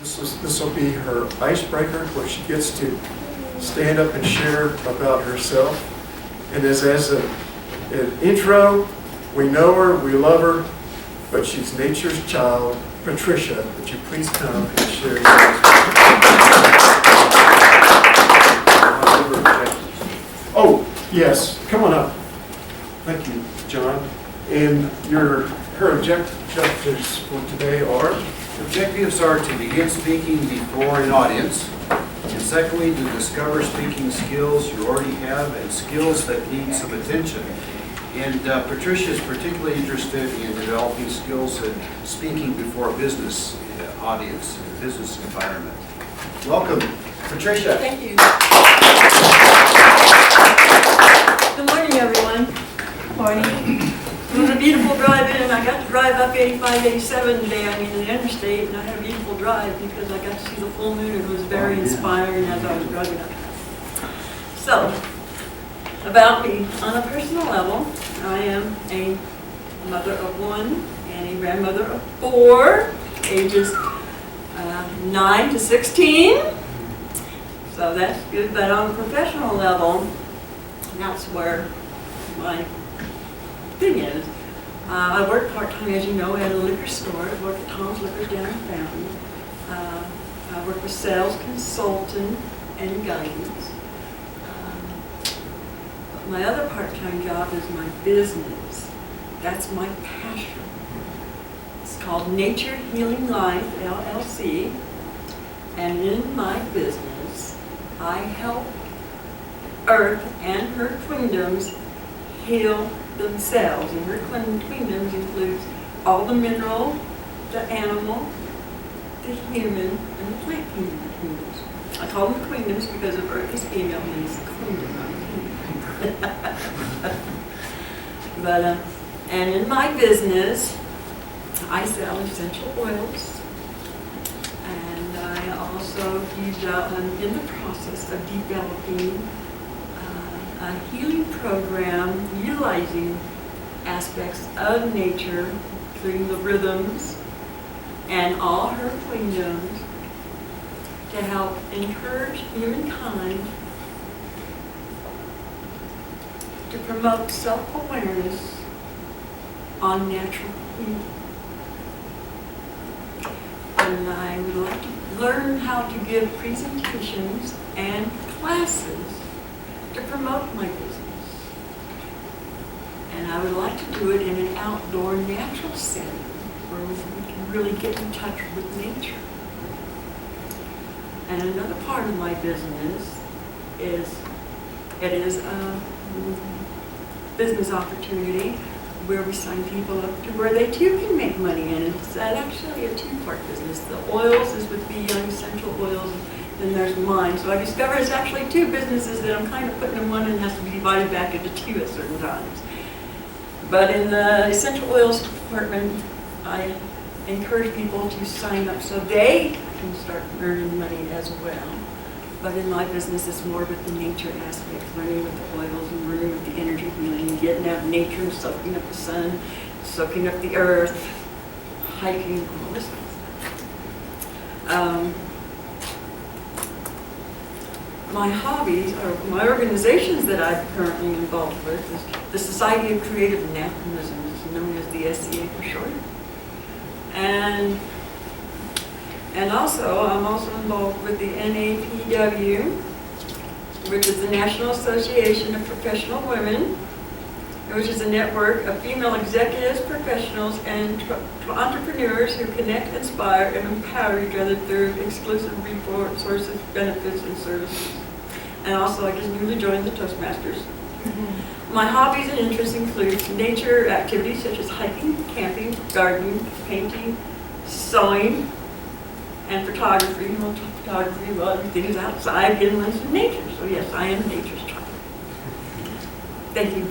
This will be her icebreaker, where she gets to stand up and share about herself. And as an intro, we know her, we love her, but she's nature's child. Patricia, would you please come and share your Oh, yes, come on up. Thank you, John. And her objectives for today are? Objectives are to begin speaking before an audience, and secondly, to discover speaking skills you already have and skills that need some attention. And Patricia is particularly interested in developing skills in speaking before a business audience, a business environment. Welcome, Patricia. Thank you. Good morning, everyone. Morning. It was a beautiful drive in. I got to drive up 85, 87 today. I mean, the interstate, and I had a beautiful drive because I got to see the full moon. It was very inspiring as I was driving up. So, about me, on a personal level, I am a mother of one and a grandmother of 4, ages 9 to 16. So that's good. But on a professional level, that's where my thing is. I work part-time, as you know, at a liquor store. I work at Tom's Liquors down in Fountain. I work with sales consultant and guidance. My other part-time job is my business. That's my passion. It's called Nature Healing Life, LLC. And in my business, I help Earth and her queendoms heal themselves. And her queendoms includes all the mineral, the animal, the human, and the plant kingdoms. I call them queendoms because if Earth is female, then it's a queendom, not a kingdom. But and in my business, I sell essential oils, and I also I'm in the process of developing a healing program utilizing aspects of nature, including the rhythms and all her queendoms, to help encourage humankind to promote self-awareness on natural healing. And I would like to learn how to give presentations and classes to promote my business. And I would like to do it in an outdoor natural setting where we can really get in touch with nature. And another part of my business is a business opportunity where we sign people up to where they too can make money. And it's actually a 2-part business. The oils is with Young Essential Oils, and there's mine. So I discovered it's actually 2 businesses that I'm kind of putting in one, and has to be divided back into 2 at certain times. But in the essential oils department, I encourage people to sign up so they can start earning money as well. But in my business, it's more with the nature aspect, learning with the oils and learning with the energy healing, and getting out in nature and soaking up the sun, soaking up the earth, hiking, all this kind of stuff. My hobbies, or my organizations that I'm currently involved with, is the Society of Creative Anachronism, known as the SCA for short. And also, I'm also involved with the NAPW, which is the National Association of Professional Women, which is a network of female executives, professionals, and entrepreneurs who connect, inspire, and empower each other through exclusive resources, benefits, and services. And also, I just newly joined the Toastmasters. Mm-hmm. My hobbies and interests include nature activities such as hiking, camping, gardening, painting, sewing, and photography. Well, photography, well, everything is outside, inland, in nature. So yes, I am nature's child. Thank you.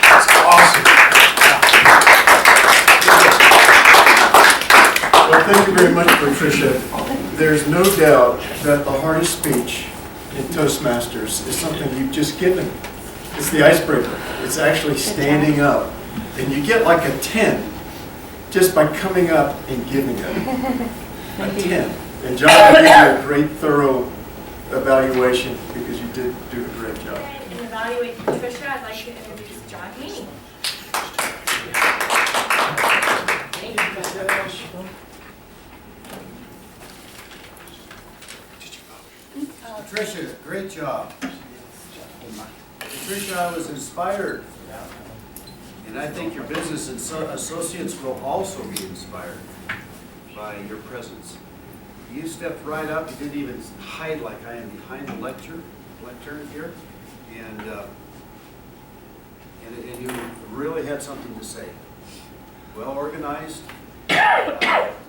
That's awesome. Well, thank you very much, Patricia. There's no doubt that the hardest speech in Toastmasters is something you've just given. It's the icebreaker. It's actually standing up. And you get like a 10 just by coming up and giving it. A 10. And John will give you a great thorough evaluation because you did do a great job. To evaluate Patricia, I'd like to introduce John Haney. Patricia, great job. Patricia, I was inspired. And I think your business associates will also be inspired by your presence. You stepped right up, you didn't even hide like I am behind the lectern here. And you really had something to say. Well organized,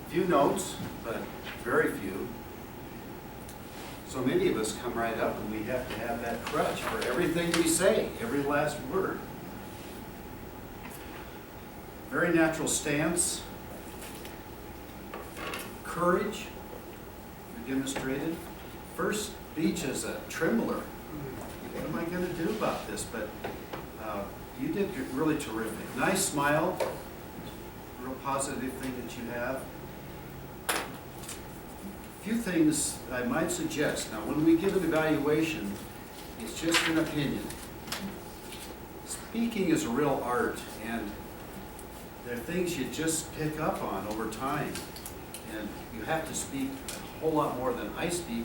few notes, but very few. So many of us come right up and we have to have that crutch for everything we say, every last word. Very natural stance. Courage, you demonstrated. First speech as a trembler. What am I going to do about this? But you did really terrific. Nice smile, real positive thing that you have. A few things I might suggest. Now, when we give an evaluation, it's just an opinion. Speaking is a real art, and there are things you just pick up on over time. And you have to speak a whole lot more than I speak,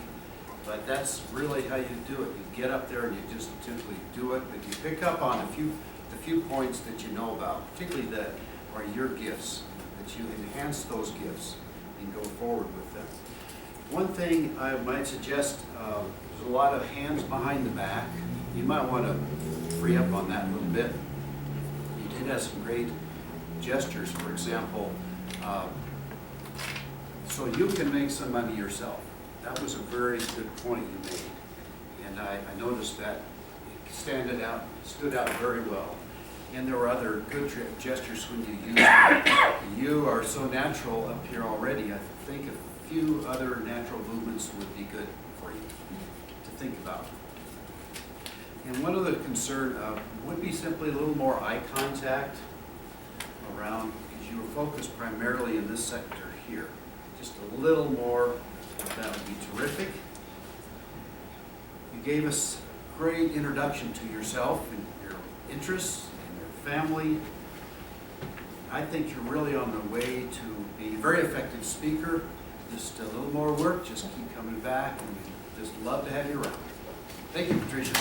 but that's really how you do it. You get up there and you just simply do it, but you pick up on a few points that you know about, particularly that are your gifts, that you enhance those gifts and go forward with them. One thing I might suggest, there's a lot of hands behind the back. You might want to free up on that a little bit. You did have some great gestures, for example, so you can make some money yourself. That was a very good point you made. And I noticed that it stood out very well. And there were other good gestures when you used them. You are so natural up here already. I think a few other natural movements would be good for you to think about. And one other concern would be simply a little more eye contact around, because you were focused primarily in this sector here. Just a little more, that would be terrific. You gave us a great introduction to yourself and your interests and your family. I think you're really on the way to be a very effective speaker. Just a little more work, just keep coming back, and we just love to have you around. Thank you, Patricia.